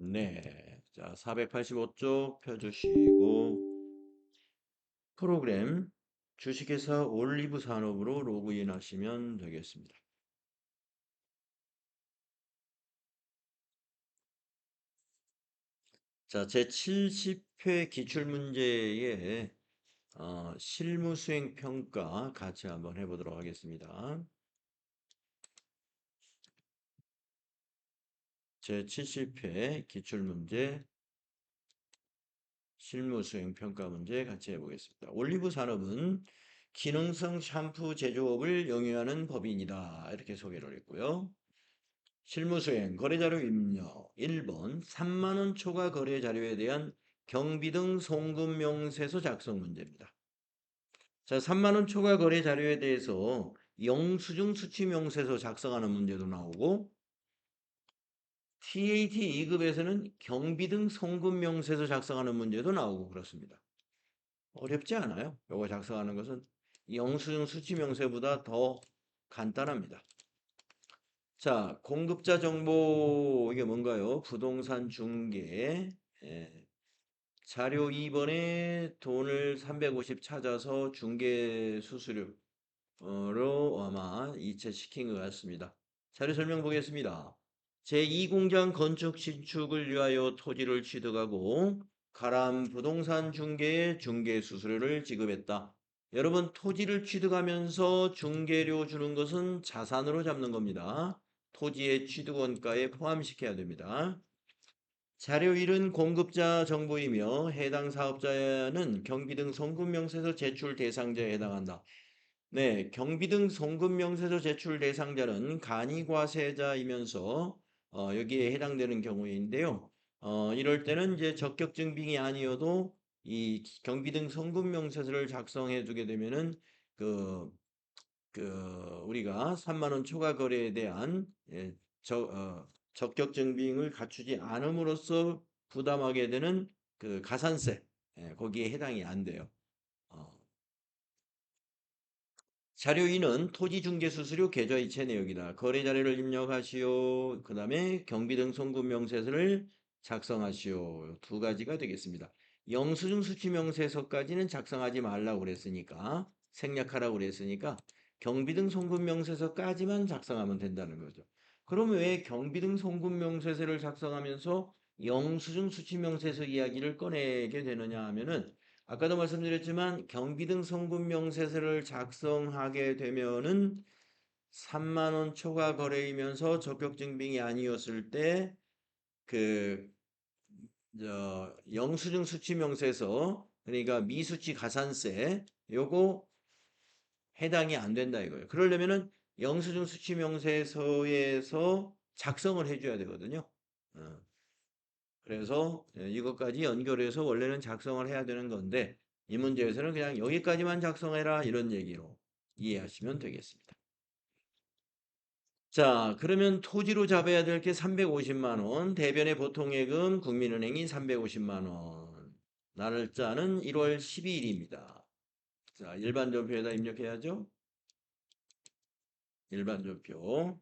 네. 자, 485쪽 펴주시고, 프로그램 주식회사 올리브 산업으로 로그인 하시면 되겠습니다. 자, 제 70회 기출문제의 실무 수행 평가 같이 한번 해보도록 하겠습니다. 제 70회 기출문제 실무 수행 평가 문제 같이 해보겠습니다. 올리브 산업은 기능성 샴푸 제조업을 영위하는 법인이다. 이렇게 소개를 했고요. 실무 수행 거래자료 입력 1번 3만 원 초과 거래 자료에 대한 경비 등 송금 명세서 작성 문제입니다. 자, 3만 원 초과 거래 자료에 대해서 영수증 수취 명세서 작성하는 문제도 나오고 TAT 2급에서는 경비 등 송금 명세서 작성하는 문제도 나오고 그렇습니다. 어렵지 않아요. 요거 작성하는 것은 영수증 수취 명세보다 더 간단합니다. 자, 공급자 정보 이게 뭔가요? 부동산 중개. 예. 자료 2번에 돈을 350 찾아서 중개 수수료로 아마 이체시킨 것 같습니다. 자료 설명 보겠습니다. 제2공장 건축 신축을 위하여 토지를 취득하고 가람 부동산 중개에 중개 수수료를 지급했다. 여러분, 토지를 취득하면서 중개료 주는 것은 자산으로 잡는 겁니다. 토지의 취득원가에 포함시켜야 됩니다. 자료 1은 공급자 정보이며 해당 사업자는 경비 등 송금명세서 제출 대상자에 해당한다. 네, 경비 등 송금명세서 제출 대상자는 간이과세자이면서 여기에 해당되는 경우인데요. 이럴 때는 이제 적격증빙이 아니어도 이 경비 등 송금명세서를 작성해 두게 되면은 그 우리가 3만 원 초과 거래에 대한 적격 증빙을 갖추지 않음으로써 부담하게 되는 그 가산세, 거기에 해당이 안 돼요. 어, 자료 2는 토지중개수수료 계좌이체 내역이다. 거래 자료를 입력하시오. 그 다음에 경비 등 송금 명세서를 작성하시오. 두 가지가 되겠습니다. 영수증 수취 명세서까지는 작성하지 말라고 그랬으니까 생략하라고 그랬으니까 경비 등 송금 명세서까지만 작성하면 된다는 거죠. 그럼 왜 경비 등 송금 명세서를 작성하면서 영수증 수취 명세서 이야기를 꺼내게 되느냐 하면은 아까도 말씀드렸지만 경비 등 송금 명세서를 작성하게 되면은 3만 원 초과 거래이면서 적격 증빙이 아니었을 때 그 영수증 수취 명세서 그러니까 미수취 가산세 요거 해당이 안 된다 이거예요. 그러려면은 영수증 수취 명세서에서 작성을 해줘야 되거든요. 어, 그래서 이것까지 연결해서 원래는 작성을 해야 되는 건데 이 문제에서는 그냥 여기까지만 작성해라 이런 얘기로 이해하시면 되겠습니다. 자, 그러면 토지로 잡아야 될 게 350만 원, 대변의 보통예금 국민은행이 350만 원. 날짜는 1월 12일입니다. 자, 일반 전표에다 입력해야죠. 일반 전표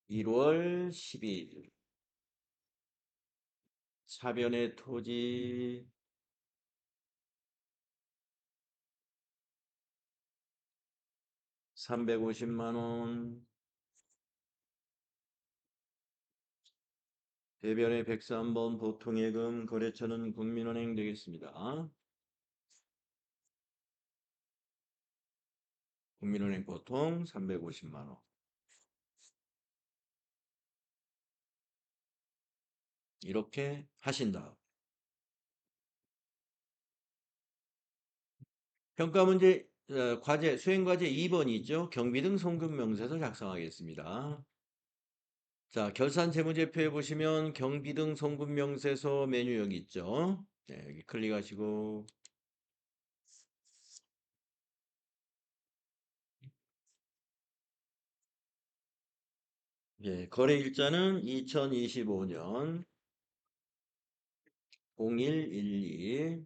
1월 12일. 사변의 토지 350만 원. 대변의 103번 보통예금 거래처는 국민은행 되겠습니다. 국민은행 보통 350만 원. 이렇게 하신다. 평가 문제 과제 수행 과제 2번이 있죠. 경비 등 송금 명세서 작성하겠습니다. 자, 결산 재무제표에 보시면 경비 등 송금 명세서 메뉴 여기 있죠. 네, 여기 클릭하시고 예, 거래 일자는 2025년 0112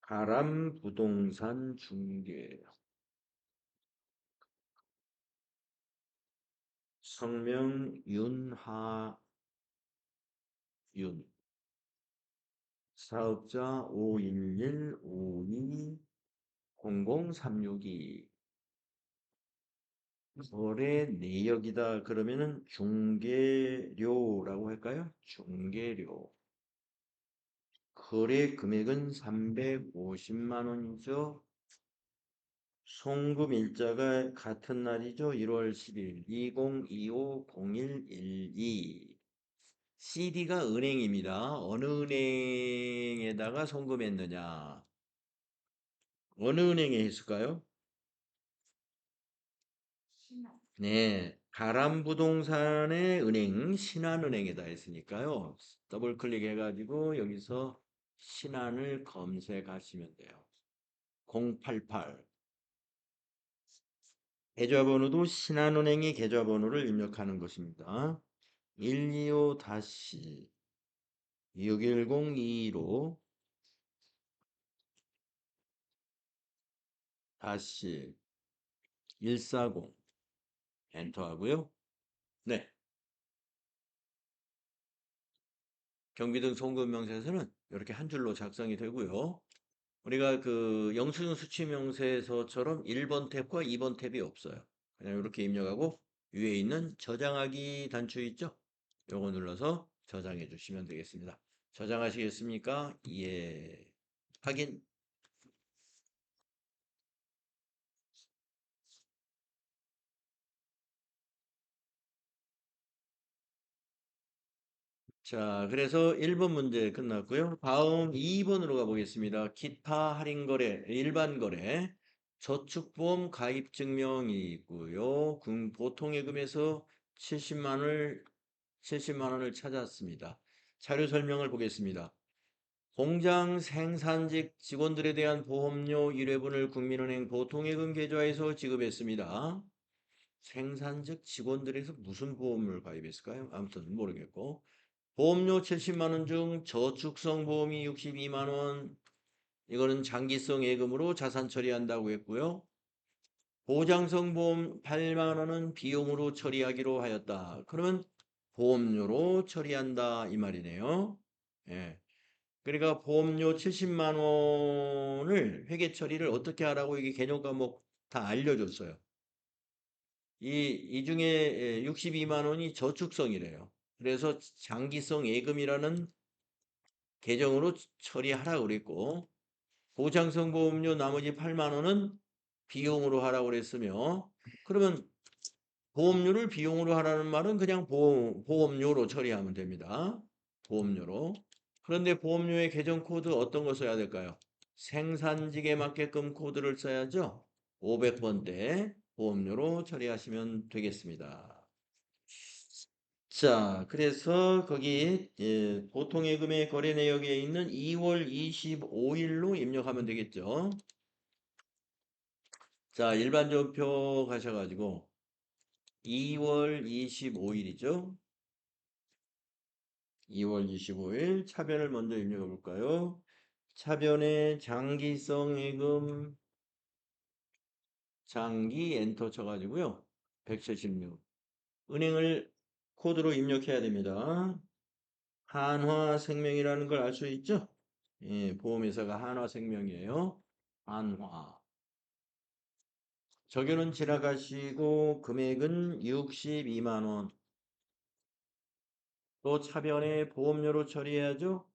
가람 부동산 중개 성명 윤하윤. 사업자 511-52-00362. 거래 내역이다. 그러면은 중개료라고 할까요? 중개료. 거래 금액은 350만 원이죠. 송금 일자가 같은 날이죠. 1월 10일 2025-0112. CD가 은행입니다. 어느 은행에다가 송금했느냐? 어느 은행에 했을까요? 네, 가람부동산의 은행 신한은행에다 했으니까요. 더블 클릭해가지고 여기서 신한을 검색하시면 돼요. 088. 계좌번호도 신한은행의 계좌번호를 입력하는 것입니다. 125-610-215 다시 140 엔터하고요. 네, 경비등 송금명세서는 이렇게 한 줄로 작성이 되고요. 우리가 그 영수증 수취명세서처럼 1번 탭과 2번 탭이 없어요. 그냥 이렇게 입력하고 위에 있는 저장하기 단추 있죠? 요거 눌러서 저장해 주시면 되겠습니다. 저장하시겠습니까? 예. 확인. 자, 그래서 1번 문제 끝났고요. 다음 2번으로 가보겠습니다. 기타 할인 거래, 일반 거래, 저축보험 가입 증명이 있고요. 보통예금에서 70만 원을 찾았습니다. 자료 설명을 보겠습니다. 공장 생산직 직원들에 대한 보험료 1회분을 국민은행 보통예금 계좌에서 지급했습니다. 생산직 직원들에서 무슨 보험을 가입했을까요? 아무튼 모르겠고. 보험료 70만 원 중 저축성 보험이 62만 원. 이거는 장기성 예금으로 자산 처리한다고 했고요. 보장성 보험 8만 원은 비용으로 처리하기로 하였다. 그러면 보험료로 처리한다 이 말이네요. 예. 그러니까 보험료 70만 원을 회계 처리를 어떻게 하라고 이게 개념 과목 다 알려줬어요. 이 중에 62만 원이 저축성이래요. 그래서 장기성 예금이라는 계정으로 처리하라고 그랬고, 보장성 보험료 나머지 8만 원은 비용으로 하라고 그랬으며, 그러면 보험료를 비용으로 하라는 말은 그냥 보험료로 처리하면 됩니다. 보험료로. 그런데 보험료의 계정 코드 어떤 거 써야 될까요? 생산직에 맞게끔 코드를 써야죠. 500번대 보험료로 처리하시면 되겠습니다. 자, 그래서 거기 보통예금의 거래 내역에 있는 2월 25일로 입력하면 되겠죠. 자, 일반전표 가셔가지고 2월 25일이죠. 2월 25일 차변을 먼저 입력해 볼까요? 차변에 장기성 예금 장기 엔터 쳐가지고요. 176 은행을 코드로 입력해야 됩니다. 한화생명이라는 걸 알 수 있죠? 예, 보험회사가 한화생명이에요. 한화. 적요는 지나가시고 금액은 62만 원. 또 차변에 보험료로 처리해야죠.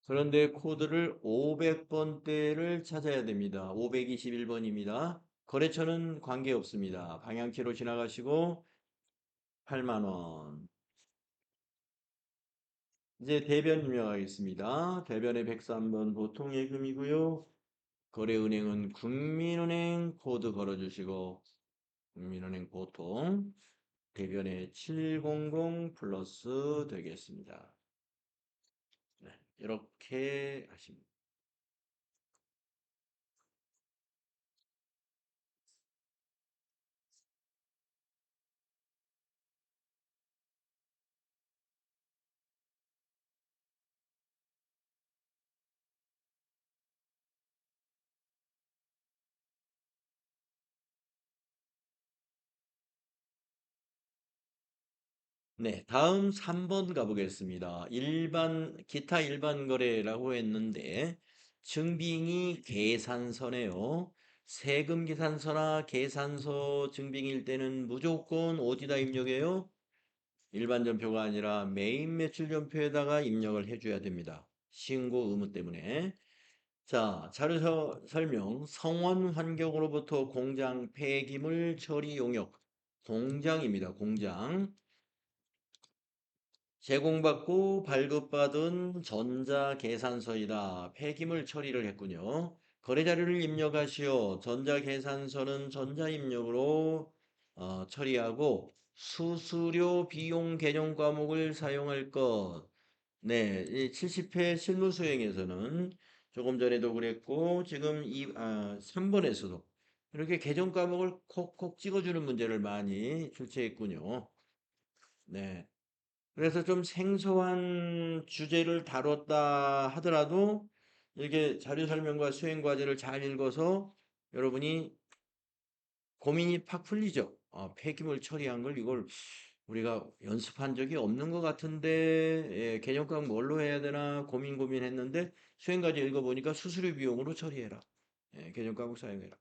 그런데 코드를 500번대를 찾아야 됩니다. 521번입니다. 거래처는 관계없습니다. 방향키로 지나가시고 8만 원. 이제 대변 입력하겠습니다. 대변의 103번 보통예금이고요. 거래은행은 국민은행 코드 걸어주시고 국민은행 보통 대변에 700 플러스 되겠습니다. 네, 이렇게 하십니다. 네, 다음 3번 가보겠습니다. 기타 일반 거래라고 했는데, 증빙이 계산서네요. 세금 계산서나 계산서 증빙일 때는 무조건 어디다 입력해요? 일반 전표가 아니라 메인 매출 전표에다가 입력을 해줘야 됩니다. 신고 의무 때문에. 자, 설명. 성원 환경으로부터 공장 폐기물 처리 용역. 공장입니다. 공장. 제공받고 발급받은 전자계산서이다. 폐기물 처리를 했군요. 거래자료를 입력하시오. 전자계산서는 전자입력으로 처리하고 수수료 비용 개념 과목을 사용할 것. 네, 이 70회 실무 수행에서는 조금 전에도 그랬고 지금 3번에서도 이렇게 개정 과목을 콕콕 찍어주는 문제를 많이 출제했군요. 네. 그래서 좀 생소한 주제를 다뤘다 하더라도 이렇게 자료 설명과 수행 과제를 잘 읽어서 여러분이 고민이 팍 풀리죠. 폐기물 처리한 걸 이걸 우리가 연습한 적이 없는 것 같은데 개념과학 뭘로 해야 되나 고민했는데 수행 과제 읽어보니까 수수료 비용으로 처리해라. 개념 과목 사용해라.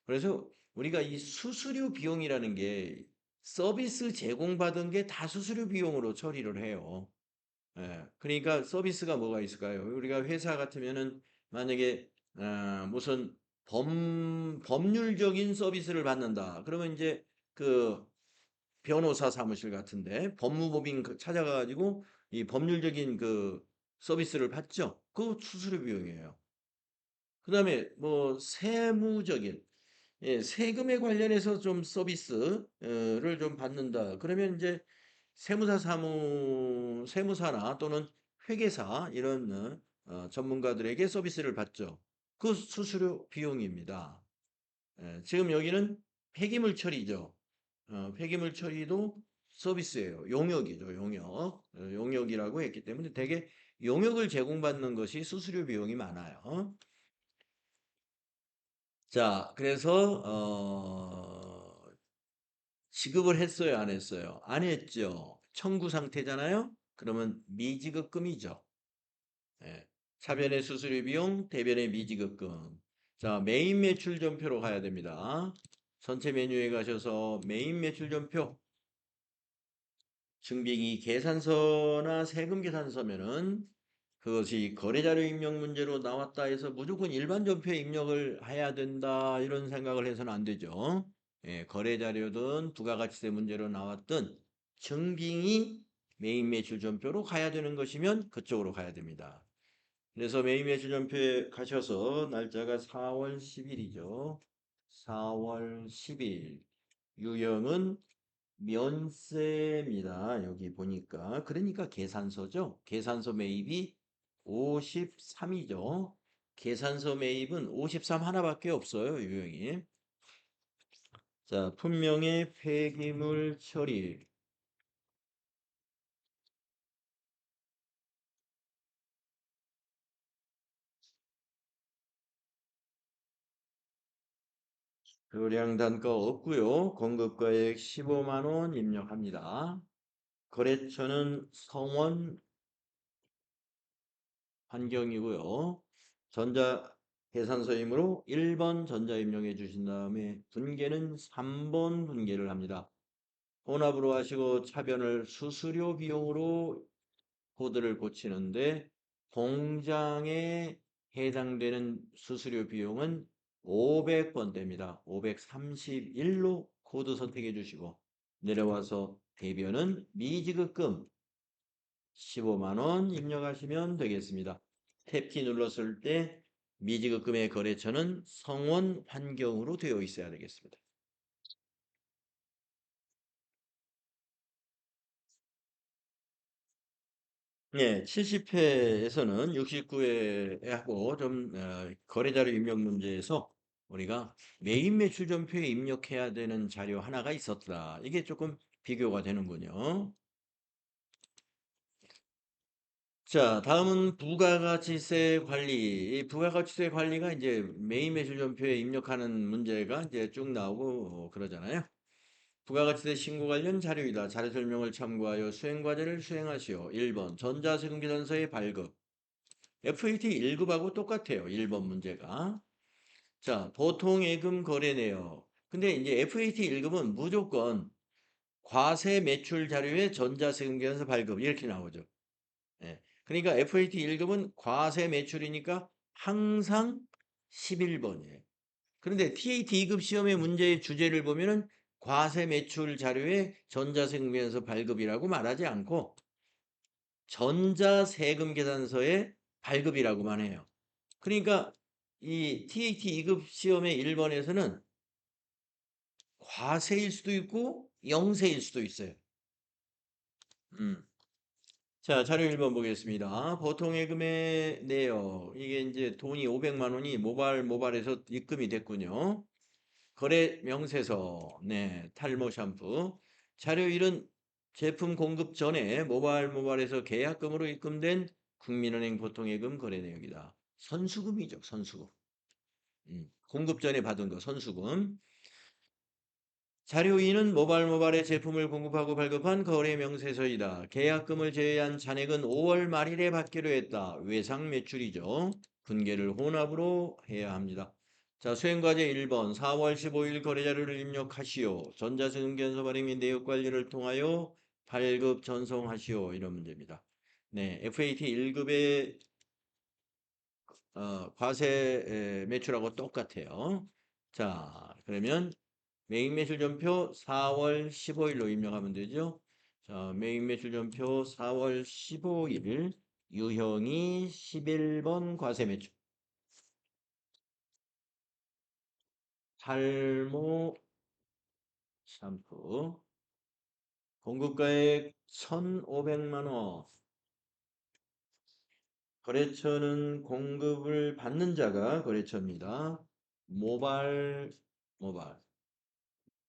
그래서 우리가 이 수수료 비용이라는 게 서비스 제공받은 게 다 수수료 비용으로 처리를 해요. 그러니까 서비스가 뭐가 있을까요? 우리가 회사 같으면은 만약에 무슨 법률적인 서비스를 받는다. 그러면 이제 그 변호사 사무실 같은데 법무법인 찾아가가지고 이 법률적인 그 서비스를 받죠. 그 수수료 비용이에요. 그다음에 뭐 세무적인 세금에 관련해서 좀 서비스를 좀 받는다. 그러면 이제 세무사나 또는 회계사 이런 전문가들에게 서비스를 받죠. 그 수수료 비용입니다. 지금 여기는 폐기물 처리죠. 폐기물 처리도 서비스예요. 용역이죠, 용역. 용역이라고 했기 때문에 되게 용역을 제공받는 것이 수수료 비용이 많아요. 자, 그래서 지급을 했어요, 안 했어요? 안 했죠. 청구 상태잖아요. 그러면 미지급금이죠. 예. 차변의 수수료 비용, 대변의 미지급금. 자, 메인 매출 전표로 가야 됩니다. 전체 메뉴에 가셔서 메인 매출 전표. 증빙이 계산서나 세금 계산서면은 그것이 거래자료 입력 문제로 나왔다 해서 무조건 일반 전표에 입력을 해야 된다 이런 생각을 해서는 안 되죠. 거래자료든 부가가치세 문제로 나왔든 증빙이 메인 매출 전표로 가야 되는 것이면 그쪽으로 가야 됩니다. 그래서 메인 매출 전표에 가셔서 날짜가 4월 10일이죠. 4월 10일 유형은 면세입니다. 여기 보니까. 그러니까 계산서죠. 계산서 매입이 53이죠. 계산서 매입은 53 하나밖에 없어요. 유형이. 자, 품명의 폐기물 처리. 거래량 단가 없고요. 공급가액 15만 원 입력합니다. 거래처는 성원 환경이고요. 전자 계산서이므로 1번 전자 입력해 주신 다음에 분계는 3번 분계를 합니다. 혼합으로 하시고 차변을 수수료 비용으로 코드를 고치는데 공장에 해당되는 수수료 비용은 500번대입니다. 531로 코드 선택해 주시고 내려와서 대변은 미지급금 15만 원 입력하시면 되겠습니다. 탭키 눌렀을 때 미지급금의 거래처는 성원 환경으로 되어 있어야 되겠습니다. 네, 70회에서는 69회하고 좀 거래자료 입력 문제에서 우리가 메인 매출 전표에 입력해야 되는 자료 하나가 있었더라. 이게 조금 비교가 되는군요. 자, 다음은 부가가치세 관리. 이 부가가치세 관리가 이제 메인 매출 전표에 입력하는 문제가 이제 쭉 나오고 그러잖아요. 부가가치세 신고 관련 자료이다. 자료 설명을 참고하여 수행과제를 수행하시오. 1번 전자세금계산서의 발급. FAT 1급하고 똑같아요. 1번 문제가. 자, 보통예금 거래 내역. 근데 이제 FAT 1급은 무조건 과세 매출 자료에 전자세금계산서 발급 이렇게 나오죠. 예. 그러니까 FAT 1급은 과세 매출이니까 항상 11번이에요. 그런데 TAT 2급 시험의 문제의 주제를 보면은 과세 매출 자료에 전자세금계산서 발급이라고 말하지 않고 전자세금계산서의 발급이라고만 해요. 그러니까 이 TAT 2급 시험의 1번에서는 과세일 수도 있고 영세일 수도 있어요. 자, 자료 1번 보겠습니다. 보통예금의 내역. 이게 이제 돈이 500만 원이 모발에서 입금이 됐군요. 거래 명세서. 네, 탈모 샴푸. 자료 1은 제품 공급 전에 모발에서 계약금으로 입금된 국민은행 보통예금 거래 내역이다. 선수금이죠, 선수금. 공급 전에 받은 거, 선수금. 자료 2는 모발의 제품을 공급하고 발급한 거래 명세서이다. 계약금을 제외한 잔액은 5월 말일에 받기로 했다. 외상 매출이죠. 분계를 혼합으로 해야 합니다. 자, 수행과제 1번 4월 15일 거래자료를 입력하시오. 전자세금계산서 발행 및 내역 관리를 통하여 발급 전송하시오. 이런 문제입니다. 네, FAT 1급의 과세 매출하고 똑같아요. 자, 그러면 메인 매출전표 4월 15일로 입력하면 되죠. 자, 메인 매출전표 4월 15일 유형이 11번 과세 매출. 탈모 샴푸. 공급가액 1,500만 원. 거래처는 공급을 받는 자가 거래처입니다. 모발.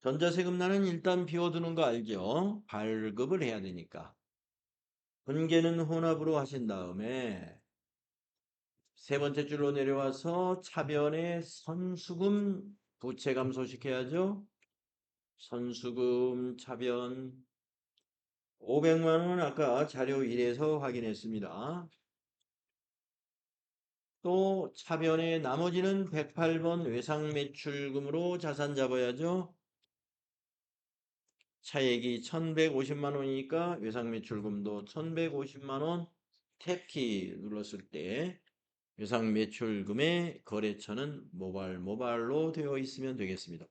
전자세금란은 일단 비워두는 거 알죠? 발급을 해야 되니까. 분계는 혼합으로 하신 다음에 세 번째 줄로 내려와서 차변에 선수금 부채 감소시켜야죠. 선수금 차변 500만 원 아까 자료 1에서 확인했습니다. 또 차변에 나머지는 108번 외상매출금으로 자산 잡아야죠. 차액이 1150만 원이니까 외상매출금도 1150만 원 탭키 눌렀을 때 외상매출금의 거래처는 모발로 되어 있으면 되겠습니다.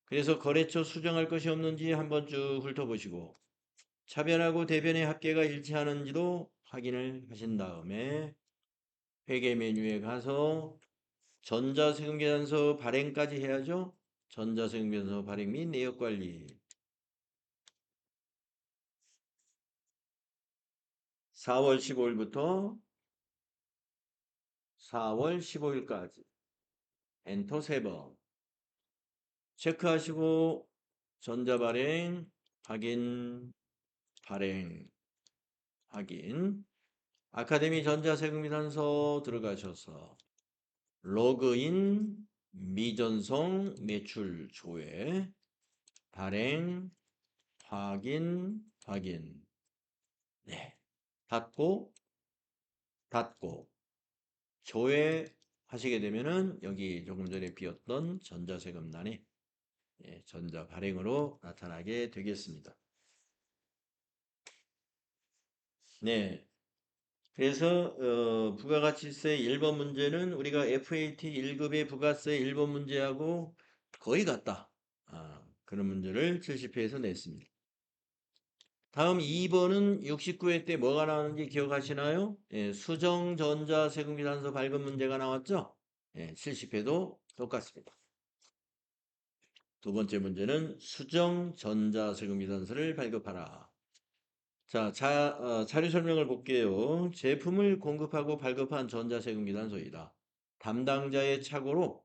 그래서 거래처 수정할 것이 없는지 한번 쭉 훑어보시고 차변하고 대변의 합계가 일치하는지도 확인을 하신 다음에 회계 메뉴에 가서 전자세금계산서 발행까지 해야죠. 전자세금계산서 발행 및 내역관리 4월 15일부터 4월 15일까지 엔터 3번 체크하시고 전자발행 발행 확인 아카데미 전자세금계산서 들어가셔서 로그인 미전송 매출 조회 발행 확인 네 닫고 조회 하시게 되면은 여기 조금 전에 비었던 전자세금란이 전자 발행으로 나타나게 되겠습니다. 네. 그래서 부가가치세 1번 문제는 우리가 FAT 1급의 부가세 1번 문제하고 거의 같다. 그런 문제를 70회에서 냈습니다. 다음 2번은 69회 때 뭐가 나왔는지 기억하시나요? 수정전자세금계산서 발급 문제가 나왔죠? 70회도 똑같습니다. 두 번째 문제는 수정전자세금계산서를 발급하라. 자, 자료 설명을 볼게요. 제품을 공급하고 발급한 전자세금계산서이다. 담당자의 착오로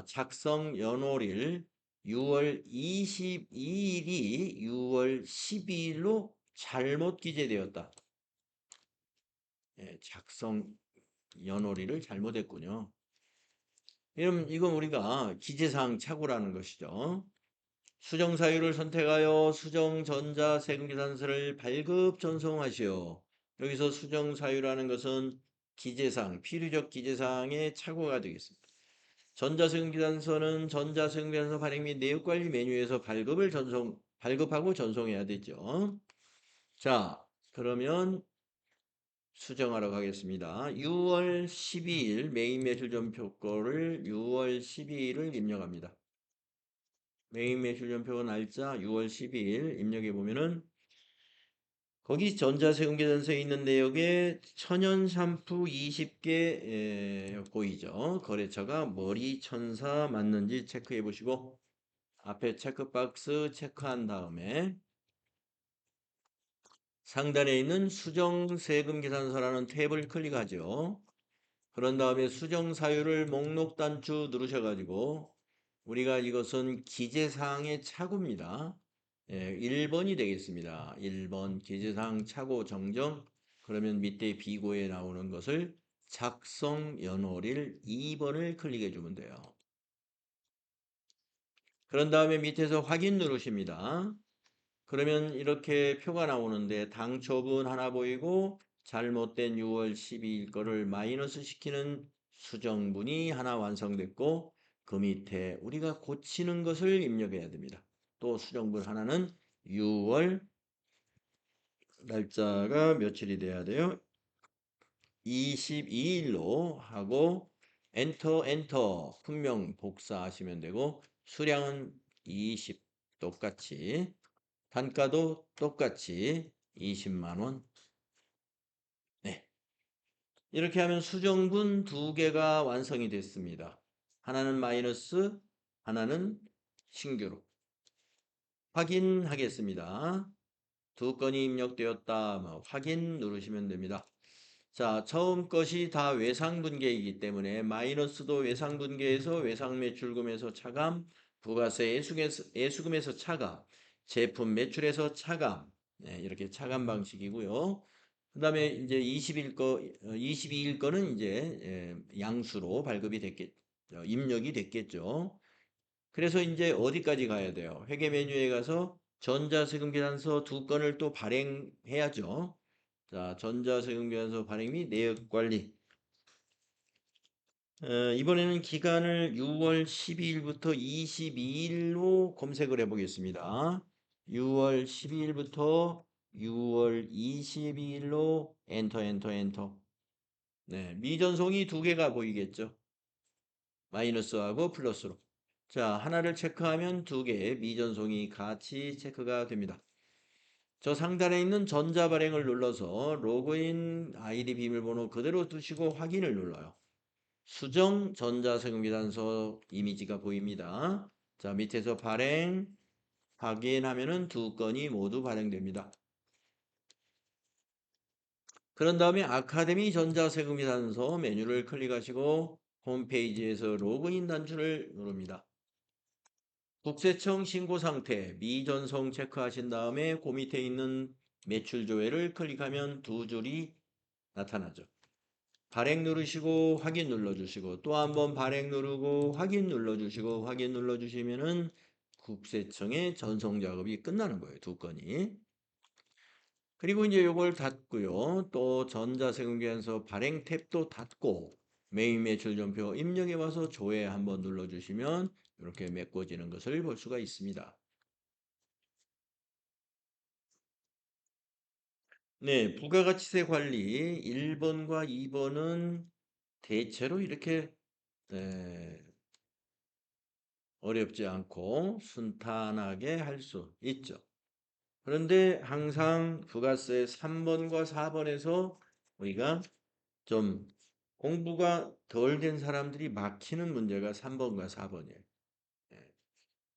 작성 연월일 6월 22일이 6월 12일로 잘못 기재되었다. 작성 연월일을 잘못했군요. 이건 우리가 기재사항 착오라는 것이죠. 수정 사유를 선택하여 수정 전자 세금 계산서를 발급 전송하시오. 여기서 수정 사유라는 것은 기재사항, 필요적 기재사항의 착오가 되겠습니다. 전자세금 계산서는 전자세금 계산서 발행 및 내역관리 메뉴에서 발급하고 전송해야 되죠. 자, 그러면 수정하러 가겠습니다. 6월 12일 메인 매출 전표 거를 6월 12일을 입력합니다. 메인 매출 전표 날짜 6월 12일 입력해 보면은 거기 전자세금 계산서에 있는 내역에 천연 샴푸 20개 보이죠. 거래처가 머리천사 맞는지 체크해 보시고 앞에 체크박스 체크한 다음에 상단에 있는 수정세금 계산서라는 탭을 클릭하죠. 그런 다음에 수정 사유를 목록 단추 누르셔가지고 우리가 이것은 기재사항의 착오입니다. 1번이 되겠습니다. 1번 기재사항 착오 정정. 그러면 밑에 비고에 나오는 것을 작성 연월일 2번을 클릭해 주면 돼요. 그런 다음에 밑에서 확인 누르십니다. 그러면 이렇게 표가 나오는데 당초분 하나 보이고 잘못된 6월 12일 거를 마이너스 시키는 수정분이 하나 완성됐고 그 밑에 우리가 고치는 것을 입력해야 됩니다. 또 수정분 하나는 6월 날짜가 며칠이 돼야 돼요? 22일로 하고 엔터 분명 복사하시면 되고 수량은 20 똑같이 단가도 똑같이 20만 원. 네. 이렇게 하면 수정분 두 개가 완성이 됐습니다. 하나는 마이너스, 하나는 신규로. 확인하겠습니다. 두 건이 입력되었다. 확인 누르시면 됩니다. 자, 처음 것이 다 외상분계이기 때문에 마이너스도 외상분계에서 외상매출금에서 차감, 부가세 예수금에서 차감, 제품 매출에서 차감, 네, 이렇게 차감 방식이고요. 그 다음에 이제 22일 거는 이제 양수로 발급이 됐겠죠. 입력이 됐겠죠. 그래서 이제 어디까지 가야 돼요? 회계 메뉴에 가서 전자세금 계산서 두 건을 또 발행해야죠. 자, 전자세금 계산서 발행 및 내역 관리. 이번에는 기간을 6월 12일부터 22일로 검색을 해보겠습니다. 6월 12일부터 6월 22일로 엔터. 네, 미전송이 두 개가 보이겠죠. 마이너스하고 플러스로. 자, 하나를 체크하면 두 개의 미전송이 같이 체크가 됩니다. 저 상단에 있는 전자발행을 눌러서 로그인 아이디 비밀번호 그대로 두시고 확인을 눌러요. 수정 전자세금 계산서 이미지가 보입니다. 자, 밑에서 발행 확인하면은 두 건이 모두 발행됩니다. 그런 다음에 아카데미 전자세금 계산서 메뉴를 클릭하시고 홈페이지에서 로그인 단추를 누릅니다. 국세청 신고 상태 미전송 체크하신 다음에 그 밑에 있는 매출 조회를 클릭하면 두 줄이 나타나죠. 발행 누르시고 확인 눌러주시고 또 한번 발행 누르고 확인 눌러주시고 확인 눌러주시면은 국세청의 전송 작업이 끝나는 거예요. 두 건이. 그리고 이제 요걸 닫고요. 또 전자세금계산서 발행 탭도 닫고 메인 매출 전표 입력해 와서 조회 한번 눌러주시면 이렇게 메꿔지는 것을 볼 수가 있습니다. 네, 부가가치세 관리 1번과 2번은 대체로 이렇게 에, 어렵지 않고 순탄하게 할 수 있죠. 그런데 항상 부가세 3번과 4번에서 우리가 좀 공부가 덜 된 사람들이 막히는 문제가 3번과 4번이에요.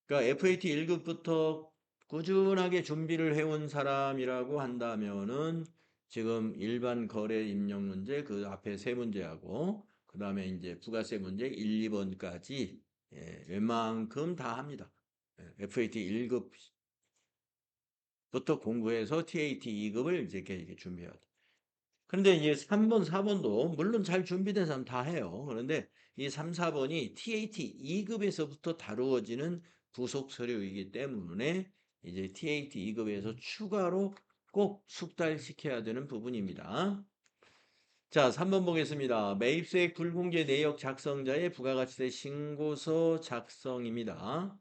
그러니까 FAT 1급부터 꾸준하게 준비를 해온 사람이라고 한다면은 지금 일반 거래 입력 문제 그 앞에 세 문제하고 그 다음에 이제 부가세 문제 1, 2번까지 웬만큼 다 합니다. FAT 1급부터 공부해서 TAT 2급을 이제 이렇게 준비해야 돼. 그런데 이제 3번, 4번도 물론 잘 준비된 사람 다 해요. 그런데 이 3, 4번이 TAT 2급에서부터 다루어지는 부속 서류이기 때문에 이제 TAT 2급에서 추가로 꼭 숙달시켜야 되는 부분입니다. 자, 3번 보겠습니다. 매입수액 불공개 내역 작성자의 부가가치세 신고서 작성입니다.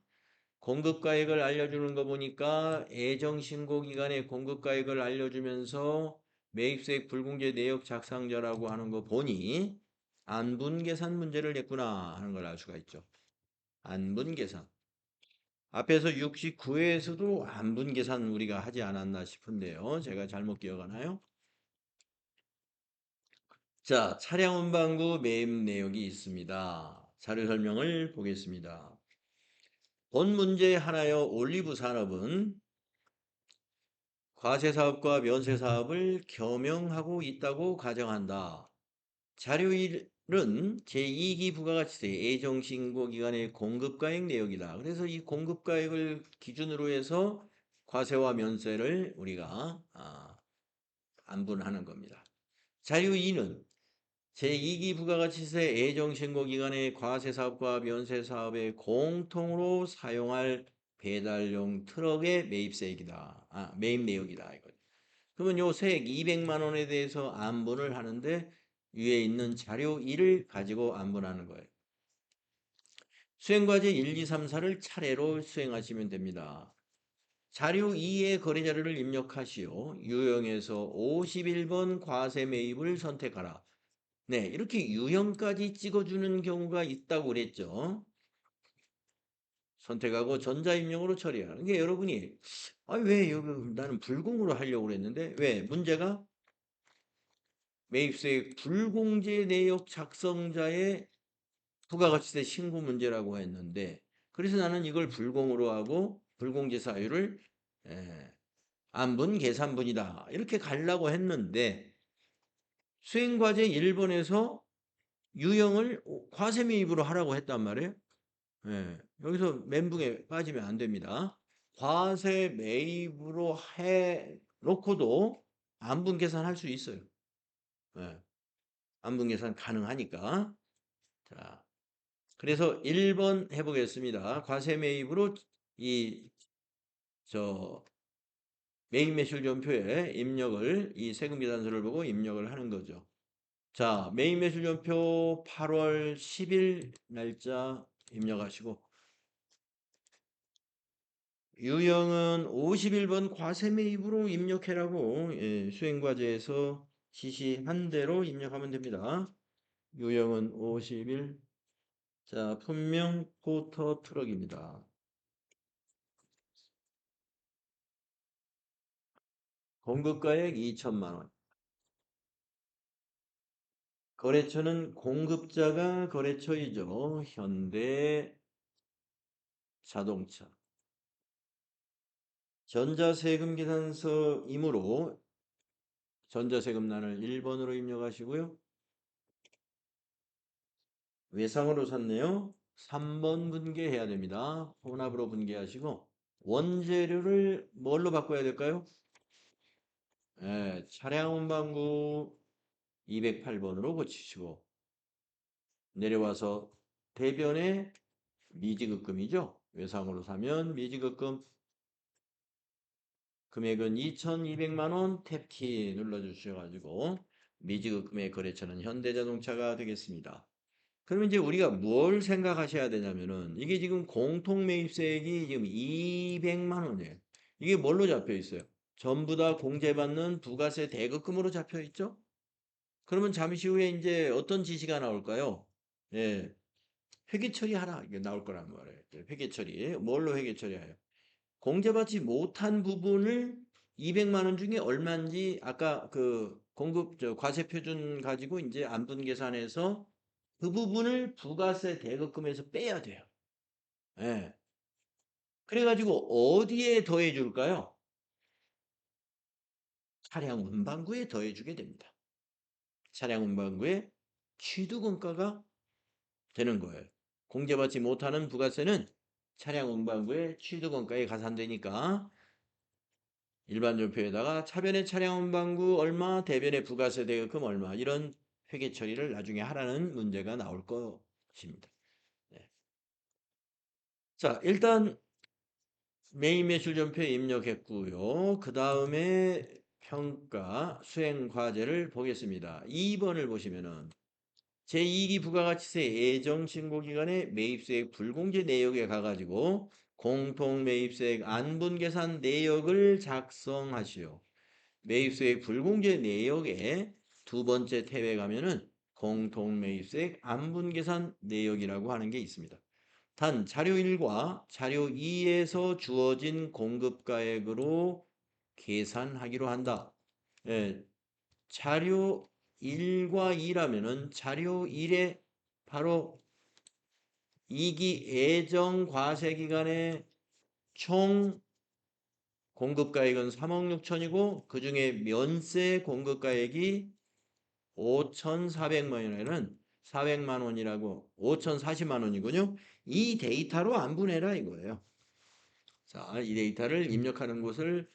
공급가액을 알려주는 거 보니까 애정신고 기간에 공급가액을 알려주면서 매입수액 불공개 내역 작성자라고 하는 거 보니 안분계산 문제를 냈구나 하는 걸 알 수가 있죠. 안분계산. 앞에서 69회에서도 안분계산 우리가 하지 않았나 싶은데요. 제가 잘못 기억하나요? 자, 차량 운반구 매입 내역이 있습니다. 자료 설명을 보겠습니다. 본 문제에 한하여 올리브 산업은 과세사업과 면세사업을 겸용하고 있다고 가정한다. 자료 1은 제2기 부가가치세 예정신고 기간의 공급가액 내역이다. 그래서 이 공급가액을 기준으로 해서 과세와 면세를 우리가 안분하는 겁니다. 자료 2는 제2기 부가가치세 예정신고 기간의 과세사업과 면세사업에 공통으로 사용할 배달용 트럭의 매입세액이다. 매입 내역이다. 이거. 그러면 요 세액 200만 원에 대해서 안분을 하는데 위에 있는 자료 1을 가지고 안분하는 거예요. 수행과제 1, 2, 3, 4를 차례로 수행하시면 됩니다. 자료 2의 거래 자료를 입력하시오. 유형에서 51번 과세 매입을 선택하라. 네, 이렇게 유형까지 찍어주는 경우가 있다고 그랬죠. 선택하고 전자입력으로 처리하는 게 여러분이 왜 여기 나는 불공으로 하려고 그랬는데 왜 문제가 매입세액 불공제 내역 작성자의 부가가치세 신고 문제라고 했는데 그래서 나는 이걸 불공으로 하고 불공제 사유를 안분 계산분이다 이렇게 가려고 했는데 수행과제 1번에서 유형을 과세 매입으로 하라고 했단 말이에요. 여기서 멘붕에 빠지면 안 됩니다. 과세 매입으로 해 놓고도 안분 계산할 수 있어요. 안분 계산 가능하니까. 자, 그래서 1번 해보겠습니다. 과세 매입으로 매입 매출전표에 입력을 이 세금 계산서를 보고 입력을 하는 거죠. 자, 매입 매출전표 8월 10일 날짜 입력하시고 유형은 51번 과세 매입으로 입력해라고 수행과제에서 지시한 대로 입력하면 됩니다. 유형은 51. 자, 품명 포터 트럭입니다. 공급가액 2천만 원. 거래처는 공급자가 거래처이죠. 현대 자동차. 전자세금 계산서이므로 전자세금란을 1번으로 입력하시고요. 외상으로 샀네요. 3번 분개해야 됩니다. 혼합으로 분개하시고 원재료를 뭘로 바꿔야 될까요? 차량 운반구 208번으로 고치시고 내려와서 대변에 미지급금이죠. 외상으로 사면 미지급금 금액은 2,200만 원 탭키 눌러주셔가지고 미지급금의 거래처는 현대자동차가 되겠습니다. 그러면 이제 우리가 뭘 생각하셔야 되냐면은 이게 지금 공통매입세액이 지금 200만 원이에요. 이게 뭘로 잡혀 있어요? 전부 다 공제받는 부가세 대급금으로 잡혀 있죠? 그러면 잠시 후에 이제 어떤 지시가 나올까요? 예, 회계 처리하라 이게 나올 거란 말이에요. 회계 처리. 뭘로 회계 처리해요? 공제받지 못한 부분을 200만 원 중에 얼마인지 아까 그 공급 과세 표준 가지고 이제 안분 계산해서 그 부분을 부가세 대급금에서 빼야 돼요. 예. 그래가지고 어디에 더해 줄까요? 차량 운반구에 더해 주게 됩니다. 차량 운반구에 취득원가가 되는 거예요. 공제받지 못하는 부가세는 차량 운반구에 취득원가에 가산되니까 일반 전표에다가 차변의 차량 운반구 얼마, 대변의 부가세 대금금 얼마 이런 회계 처리를 나중에 하라는 문제가 나올 것입니다. 네. 자, 일단 메인 매출전표에 입력했고요. 그 다음에 평가 수행 과제를 보겠습니다. 2번을 보시면은 제2기 부가가치세 예정 신고 기간에 매입세액 불공제 내역에 가가지고 공통 매입세액 안분 계산 내역을 작성하시오. 매입세액 불공제 내역에 두 번째 탭에 가면은 공통 매입세액 안분 계산 내역이라고 하는 게 있습니다. 단 자료 1과 자료 2에서 주어진 공급가액으로 계산하기로 한다. 예, 자료 1과 2라면은 자료 1에 바로 2기 예정 과세 기간에 총 공급가액은 3억 6천이고 그 중에 면세 공급가액이 5,400만 원에는 400만 원이라고 5,040만 원이군요. 이 데이터로 안분해라 이거예요. 자, 이 데이터를 입력하는 곳을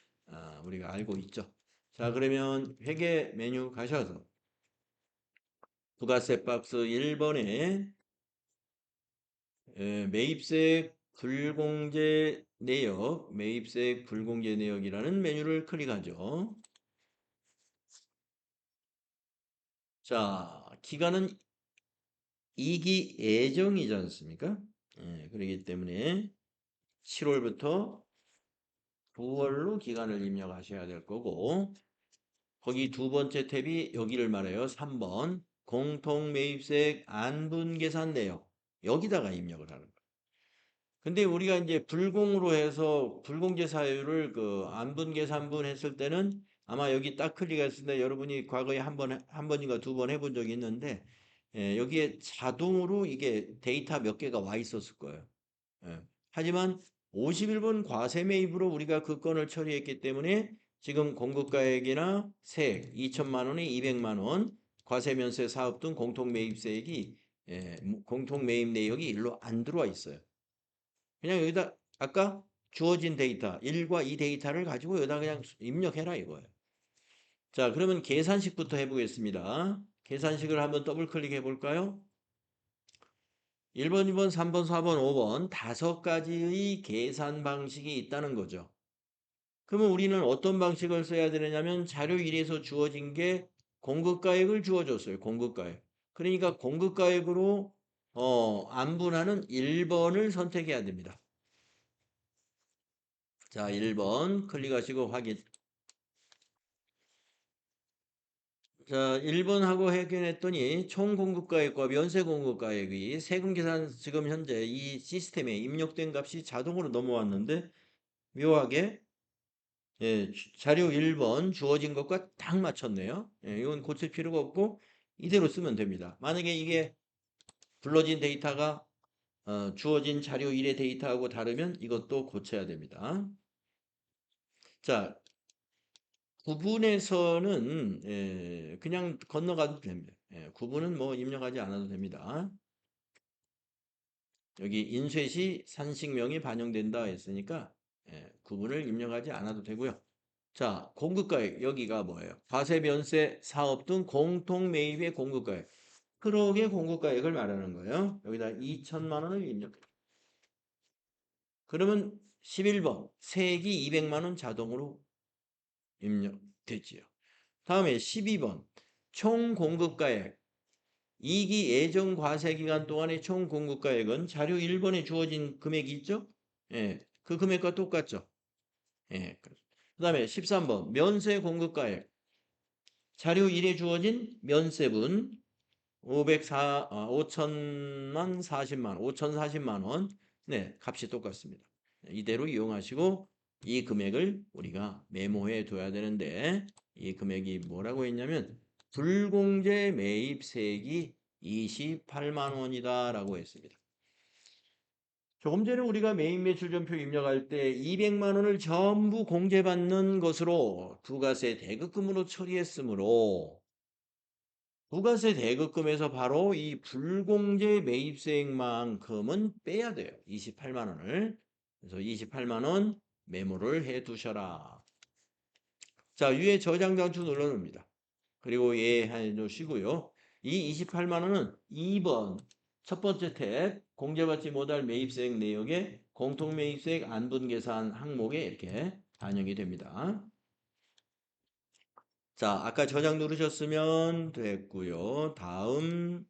우리가 알고 있죠. 자, 그러면 회계 메뉴 가셔서 부가세 박스 1번에 매입세액 불공제 내역, 매입세액 불공제 내역이라는 메뉴를 클릭하죠. 자, 기간은 2기 예정이지 않습니까? 예, 그렇기 때문에 7월부터 9월로 기간을 입력하셔야 될 거고 거기 두 번째 탭이 여기를 말해요. 3번 공통매입세액 안분계산 내역 여기다가 입력을 하는 거예요. 근데 우리가 이제 불공으로 해서 불공제 사유를 그 안분계산분 했을 때는 아마 여기 딱 클릭했을 때 여러분이 과거에 한 번인가 두 번 해본 적이 있는데 여기에 자동으로 이게 데이터 몇 개가 와 있었을 거예요. 예. 하지만 51번 과세 매입으로 우리가 그 건을 처리했기 때문에 지금 공급가액이나 세액 2천만 원에 200만 원, 과세 면세 사업 등 공통 매입세액이 공통 매입 내역이 일로 안 들어와 있어요. 그냥 여기다 아까 주어진 데이터 1과 2 데이터를 가지고 여기다 그냥 입력해라 이거예요. 자, 그러면 계산식부터 해보겠습니다. 계산식을 한번 더블 클릭해 볼까요? 1번, 2번, 3번, 4번, 5번 다섯 가지의 계산 방식이 있다는 거죠. 그러면 우리는 어떤 방식을 써야 되느냐면 자료 1에서 주어진 게 공급가액을 주어줬어요. 공급가액. 그러니까 공급가액으로 안분하는 1번을 선택해야 됩니다. 자, 1번 클릭하시고 확인. 자, 1번 하고 확인했더니 총 공급가액과 면세 공급가액이 세금 계산 지금 현재 이 시스템에 입력된 값이 자동으로 넘어왔는데 묘하게 자료 1번 주어진 것과 딱 맞췄네요. 이건 고칠 필요가 없고 이대로 쓰면 됩니다. 만약에 이게 불러진 데이터가 주어진 자료 1의 데이터하고 다르면 이것도 고쳐야 됩니다. 자, 구분에서는 그냥 건너가도 됩니다. 구분은 뭐 입력하지 않아도 됩니다. 여기 인쇄시 산식명이 반영된다 했으니까 구분을 입력하지 않아도 되고요. 자, 공급가액 여기가 뭐예요? 과세, 면세, 사업 등 공통 매입의 공급가액. 크록의 공급가액을 말하는 거예요. 여기다 2천만 원을 입력해요. 그러면 11번 세액이 200만 원 자동으로 입력되지요. 다음에 12번 총 공급가액 2기 예정 과세 기간 동안의 총 공급가액은 자료 1번에 주어진 금액이 있죠? 그 금액과 똑같죠? 그 다음에 13번 면세 공급가액 자료 1에 주어진 면세분 5천만 40만 5,040만 원 네, 값이 똑같습니다. 이대로 이용하시고 이 금액을 우리가 메모해 둬야 되는데 이 금액이 뭐라고 했냐면 불공제 매입세액이 28만 원이다 라고 했습니다. 조금 전에 우리가 메인 매출전표 입력할 때 200만 원을 전부 공제받는 것으로 부가세 대급금으로 처리했으므로 부가세 대급금에서 바로 이 불공제 매입세액만큼은 빼야 돼요. 28만 원을. 그래서 28만 원 메모를 해 두셔라. 자, 위에 저장 장치 눌러놓습니다. 그리고 해 놓으시고요. 이 28만 원은 2번 첫 번째 탭 공제받지 못할 매입세액 내역에 공통매입세액 안분계산 항목에 이렇게 반영이 됩니다. 자, 아까 저장 누르셨으면 됐고요. 다음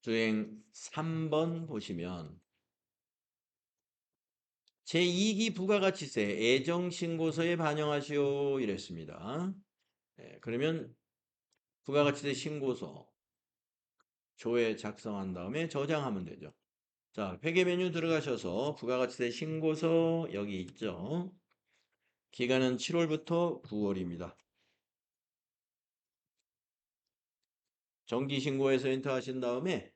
수행 3번 보시면 제2기 부가가치세 애정신고서에 반영하시오 이랬습니다. 네, 그러면 부가가치세 신고서 조회 작성한 다음에 저장하면 되죠. 자, 회계 메뉴 들어가셔서 부가가치세 신고서 여기 있죠. 기간은 7월부터 9월입니다. 정기신고에서 엔터하신 다음에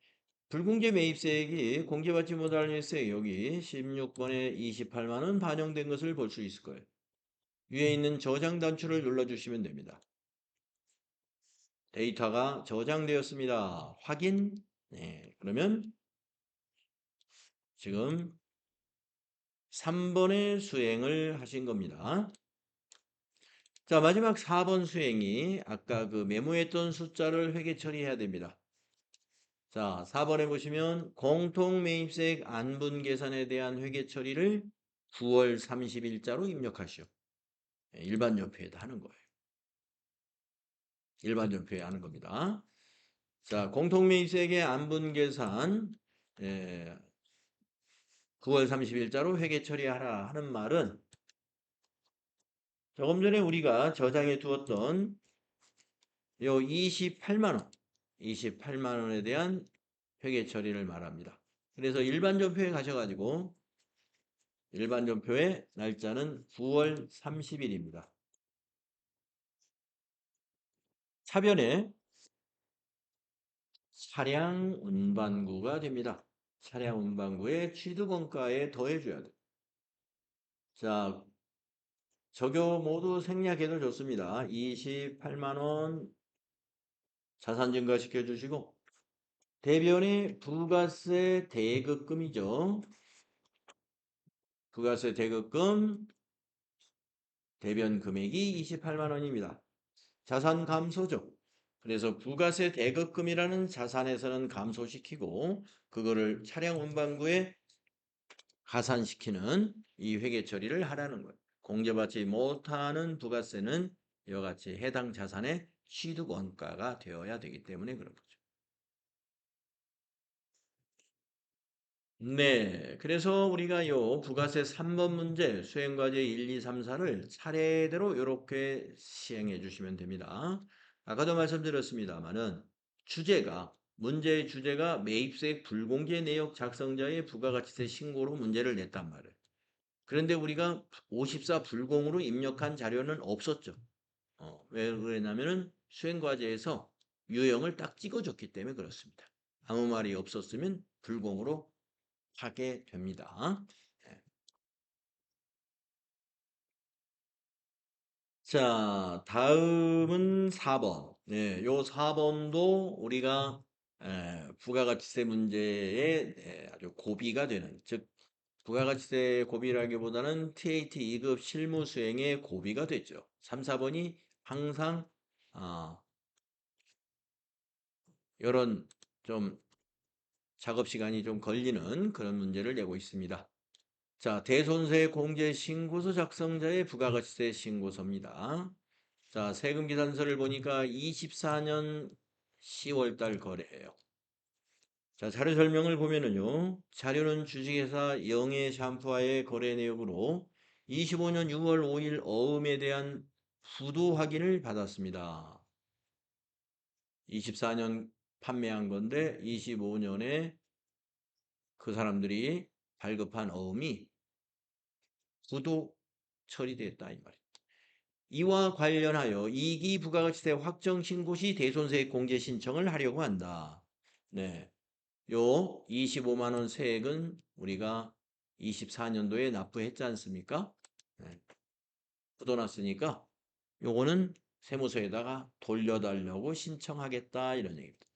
불공제 매입세액이 공제받지 못할 일세 여기 16번에 28만 원 반영된 것을 볼 수 있을 거예요. 위에 있는 저장 단추를 눌러주시면 됩니다. 데이터가 저장되었습니다. 확인. 네, 그러면 지금 3번의 수행을 하신 겁니다. 자, 마지막 4번 수행이 아까 그 메모했던 숫자를 회계 처리해야 됩니다. 자, 4번에 보시면 공통매입세액 안분 계산에 대한 회계 처리를 9월 30일자로 입력하시오. 일반 연표에다 하는 거예요. 일반 연표에 하는 겁니다. 자, 공통매입세액의 안분 계산 9월 30일자로 회계 처리하라 하는 말은 조금 전에 우리가 저장해 두었던 요 28만 원에 대한 회계 처리를 말합니다. 그래서 일반 전표에 가셔가지고 일반 전표의 날짜는 9월 30일입니다. 차변에 차량 운반구가 됩니다. 차량 운반구에 취득원가에 더해줘야 돼. 자, 적요 모두 생략해도 좋습니다. 28만 원 자산 증가시켜 주시고 대변의 부가세 대급금이죠. 부가세 대급금 대변 금액이 28만 원입니다. 자산 감소죠. 그래서 부가세 대급금이라는 자산에서는 감소시키고 그거를 차량 운반구에 가산시키는 이 회계 처리를 하라는 거예요. 공제받지 못하는 부가세는 이와 같이 해당 자산의 취득 원가가 되어야 되기 때문에 그런 거죠. 네, 그래서 우리가 요 부가세 3번 문제 수행과제 1, 2, 3, 4를 차례대로 이렇게 시행해 주시면 됩니다. 아까도 말씀드렸습니다만은 문제의 주제가 매입세액 불공개 내역 작성자의 부가가치세 신고로 문제를 냈단 말이에요. 그런데 우리가 54 불공으로 입력한 자료는 없었죠. 왜 그랬냐면은 수행과제에서 유형을 딱 찍어줬기 때문에 그렇습니다. 아무 말이 없었으면 불공으로 하게 됩니다. 네. 자, 다음은 4번. 네, 요 4번도 우리가 부가가치세 문제의 아주 고비가 되는, 즉 부가가치세 고비라기보다는 TAT 2급 실무 수행의 고비가 됐죠. 3, 4번이 항상 이런 좀 작업 시간이 좀 걸리는 그런 문제를 내고 있습니다. 자, 대손세 공제 신고서 작성자의 부가가치세 신고서입니다. 자, 세금 계산서를 보니까 24년 10월 달 거래예요. 자, 자료 설명을 보면은요. 자료는 주식회사 영예 샴푸와의 거래 내역으로 25년 6월 5일 어음에 대한 부도 확인을 받았습니다. 24년 판매한 건데 25년에 그 사람들이 발급한 어음이 부도 처리됐다 이 말이에요. 이와 관련하여 2기 부가가치세 확정 신고 시 대손세액 공제 신청을 하려고 한다. 네. 요 25만 원 세액은 우리가 24년도에 납부했지 않습니까? 네. 묻어놨으니까 요거는 세무서에다가 돌려달라고 신청하겠다 이런 얘기입니다.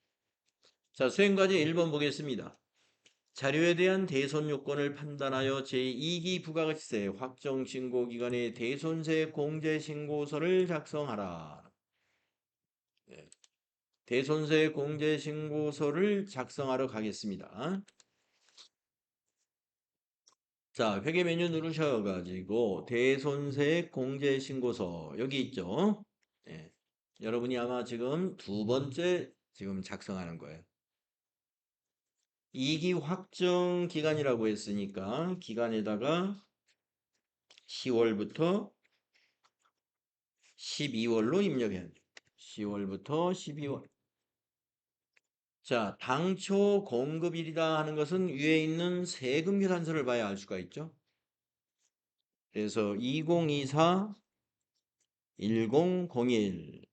자, 수행과제 1번 보겠습니다. 자료에 대한 대손 요건을 판단하여 제2기 부가가치세 확정신고기관의 대손세 공제신고서를 작성하라. 네. 대손세 공제신고서를 작성하러 가겠습니다. 자, 회계 메뉴 누르셔가지고 대손세액 공제 신고서 여기 있죠. 예. 여러분이 아마 지금 두 번째 지금 작성하는 거예요. 이기 확정 기간이라고 했으니까 기간에다가 10월부터 12월로 입력해야 돼요. 10월부터 12월. 자, 당초 공급일이다 하는 것은 위에 있는 세금 계산서를 봐야 알 수가 있죠. 그래서 2024 1001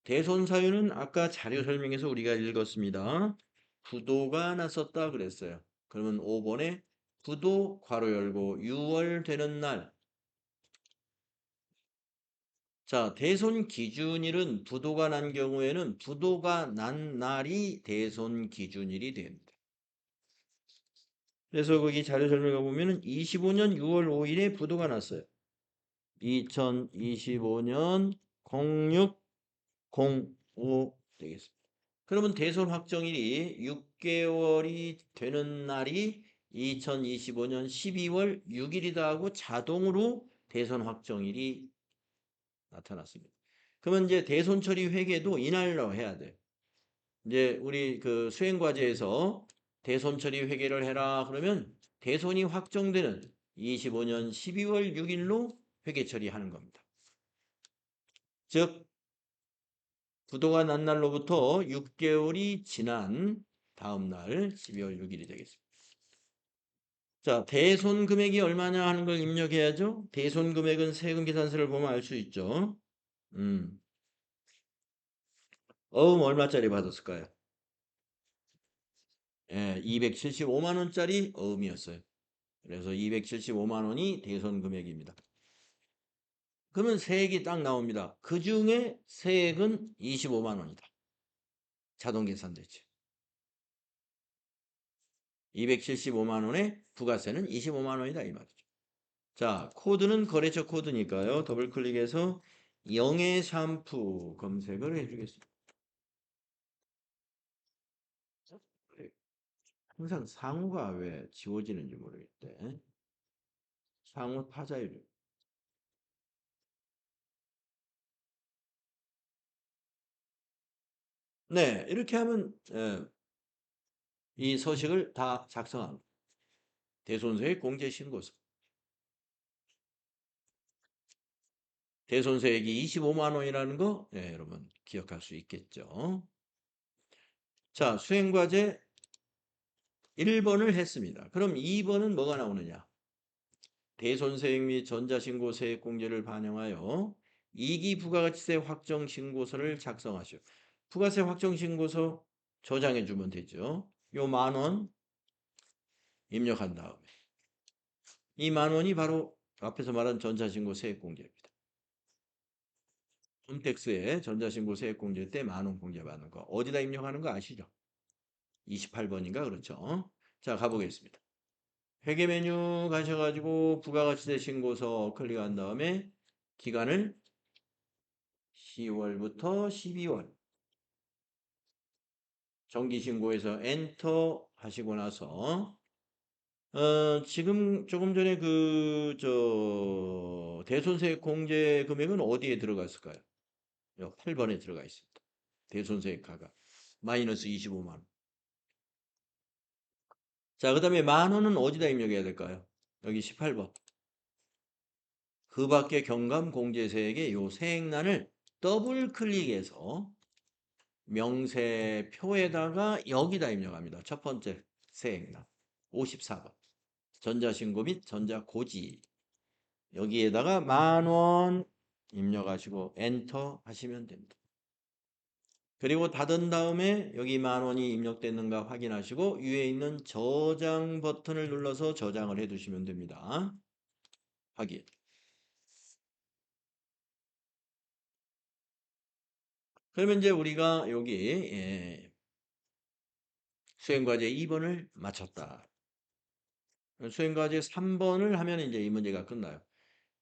대손 사유는 아까 자료 설명에서 우리가 읽었습니다. 부도가 났었다 그랬어요. 그러면 5번에 부도 괄호 열고 6월 되는 날. 자, 대손 기준일은 부도가 난 경우에는 부도가 난 날이 대손 기준일이 됩니다. 그래서 거기 자료 설명에 보면은 25년 6월 5일에 부도가 났어요. 2025년 0605 되겠습니다. 그러면 대손 확정일이 6개월이 되는 날이 2025년 12월 6일이다 하고 자동으로 대손 확정일이 나타났습니다. 그러면 이제 대손 처리 회계도 이날로 해야 돼. 이제 우리 그 수행 과제에서 대손 처리 회계를 해라 그러면 대손이 확정되는 25년 12월 6일로 회계 처리하는 겁니다. 즉 부도가 난 날로부터 6개월이 지난 다음 날 12월 6일이 되겠습니다. 자, 대손 금액이 얼마냐 하는 걸 입력해야죠. 대손 금액은 세금 계산서를 보면 알 수 있죠. 어음 얼마짜리 받았을까요? 예, 275만 원짜리 어음이었어요. 그래서 275만 원이 대손 금액입니다. 그러면 세액이 딱 나옵니다. 그 중에 세액은 25만 원이다. 자동 계산되죠. 275만 원에 부가세는 25만 원이다 이 말이죠. 자, 코드는 거래처 코드니까요. 더블 클릭해서 영의 샴푸 검색을 해주겠습니다. 항상 상호가 왜 지워지는지 모르겠대. 상호 타자율. 네, 이렇게 하면 이 서식을 다 작성합니다. 대손세액 공제신고서. 대손세액이 25만 원이라는 거 여러분 기억할 수 있겠죠. 자, 수행과제 1번을 했습니다. 그럼 2번은 뭐가 나오느냐? 대손세액 및 전자신고세액 공제를 반영하여 2기 부가가치세 확정신고서를 작성하시오. 부가세 확정신고서 저장해 주면 되죠. 요 10,000원 입력한 다음에 이 10,000원이 바로 앞에서 말한 전자신고 세액공제입니다. 홈택스에 전자신고 세액공제 때 10,000원 공제받는 거 어디다 입력하는 거 아시죠? 28번인가 그렇죠? 자, 가보겠습니다. 회계 메뉴 가셔가지고 부가가치세 신고서 클릭한 다음에 기간을 10월부터 12월 정기신고에서 엔터 하시고 나서 지금 조금 전에 대손세액 공제 금액은 어디에 들어갔을까요? 8번에 들어가 있습니다. 대손세액가가 마이너스 25만 원. 자, 그 다음에 10,000원은 어디다 입력해야 될까요? 여기 18번. 그 밖에 경감공제세액의 요 세액란을 더블 클릭해서 명세표에다가 여기다 입력합니다. 첫 번째 세액란 54번. 전자신고 및 전자고지 여기에다가 10,000원 입력하시고 엔터 하시면 됩니다. 그리고 닫은 다음에 여기 10,000원이 입력됐는가 확인하시고 위에 있는 저장 버튼을 눌러서 저장을 해 두시면 됩니다. 확인. 그러면 이제 우리가 여기 수행과제 2번을 마쳤다. 수행과제 3번을 하면 이제 이 문제가 끝나요.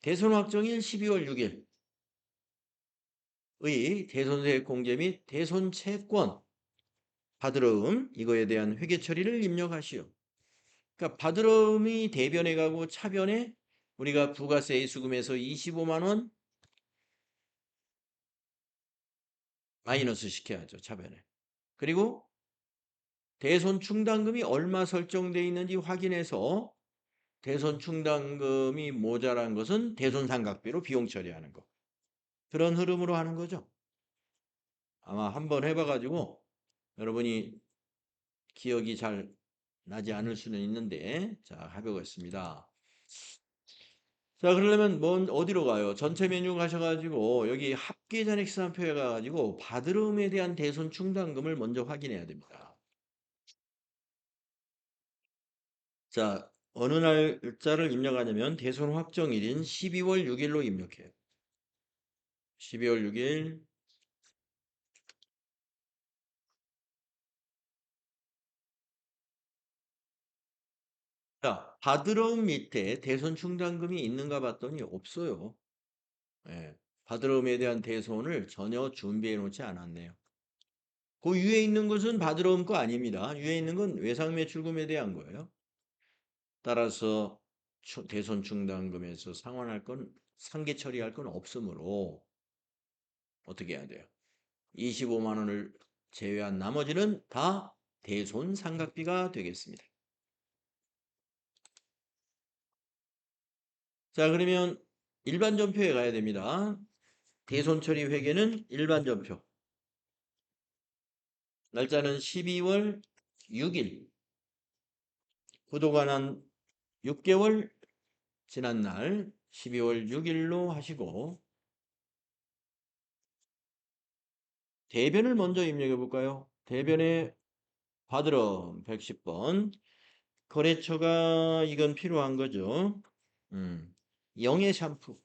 대손 확정일 12월 6일의 대손세액 공제 및 대손 채권 받으러움 이거에 대한 회계 처리를 입력하시오. 그러니까 받으러움이 대변에 가고 차변에 우리가 부가세 A수금에서 25만 원 마이너스 시켜야죠. 차변에. 그리고 대손 충당금이 얼마 설정되어 있는지 확인해서 대손 충당금이 모자란 것은 대손 삼각비로 비용 처리하는 거. 그런 흐름으로 하는 거죠. 아마 한번 해봐가지고 여러분이 기억이 잘 나지 않을 수는 있는데, 자, 해보겠습니다. 자, 그러려면 어디로 가요? 전체 메뉴 가셔가지고 여기 합계잔액시산표에 가가지고 받으름에 대한 대손 충당금을 먼저 확인해야 됩니다. 자, 어느 날짜를 입력하냐면 대손 확정일인 12월 6일로 입력해요. 12월 6일. 자, 받으름 밑에 대손 충당금이 있는가 봤더니 없어요. 예, 받으름에 대한 대손을 전혀 준비해 놓지 않았네요. 그 위에 있는 것은 받으러온 거 아닙니다. 위에 있는 건 외상매출금에 대한 거예요. 따라서 대손 충당금에서 상환할 건 상계 처리할 건 없으므로 어떻게 해야 돼요? 25만 원을 제외한 나머지는 다 대손 상각비가 되겠습니다. 자, 그러면 일반 전표에 가야 됩니다. 대손 처리 회계는 일반 전표. 날짜는 12월 6일. 부도가 난 6개월 지난 날 12월 6일로 하시고 대변을 먼저 입력해 볼까요? 대변에 받으러 110번. 거래처가 이건 필요한 거죠. 영의 샴푸.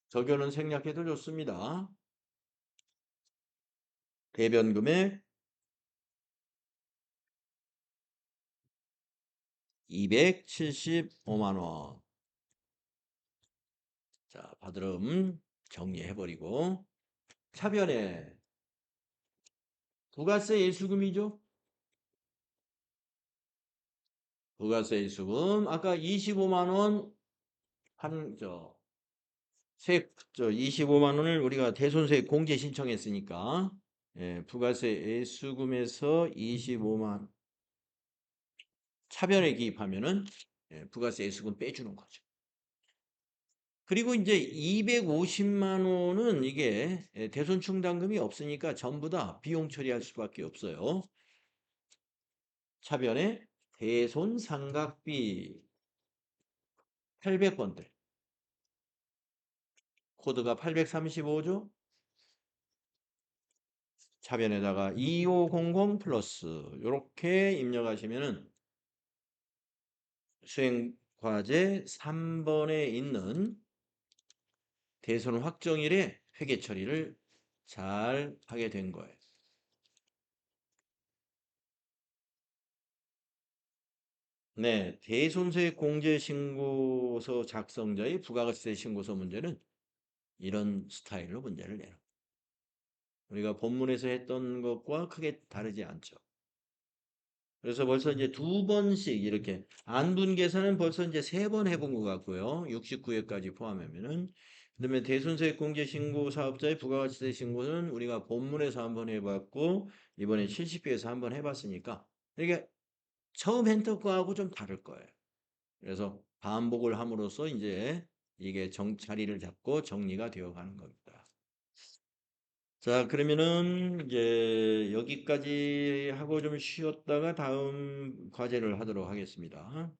적용은 생략해도 좋습니다. 대변 금액 275만 원. 자, 받으름 정리해버리고 차변에 부가세 예수금이죠. 부가세 예수금 아까 25만 원 한 25만 원을 우리가 대손세 공제 신청했으니까 예, 부가세 예수금에서 25만 차변에 기입하면은 예, 부가세 예수금 빼주는 거죠. 그리고 이제 250만 원은 이게 예, 대손 충당금이 없으니까 전부 다 비용 처리할 수밖에 없어요. 차변에 대손 상각비 800번대 코드가 835죠. 차변에다가 2500 플러스 이렇게 입력하시면은 수행과제 3번에 있는 대손 확정일에 회계 처리를 잘 하게 된 거예요. 네, 대손세 공제 신고서 작성자의 부가가치세 신고서 문제는 이런 스타일로 문제를 내요. 우리가 본문에서 했던 것과 크게 다르지 않죠. 그래서 벌써 이제 2번씩 이렇게 안분 계산은 벌써 이제 3번 해본 것 같고요. 69회까지 포함하면은. 그다음에 대손세 공제 신고 사업자의 부가가치세 신고는 우리가 본문에서 한번 해봤고 이번에 70회에서 한번 해봤으니까 이게 처음 했던 거하고 좀 다를 거예요. 그래서 반복을 함으로써 이제 이게 자리를 잡고 정리가 되어 가는 겁니다. 자, 그러면은 이제 여기까지 하고 좀 쉬었다가 다음 과제를 하도록 하겠습니다.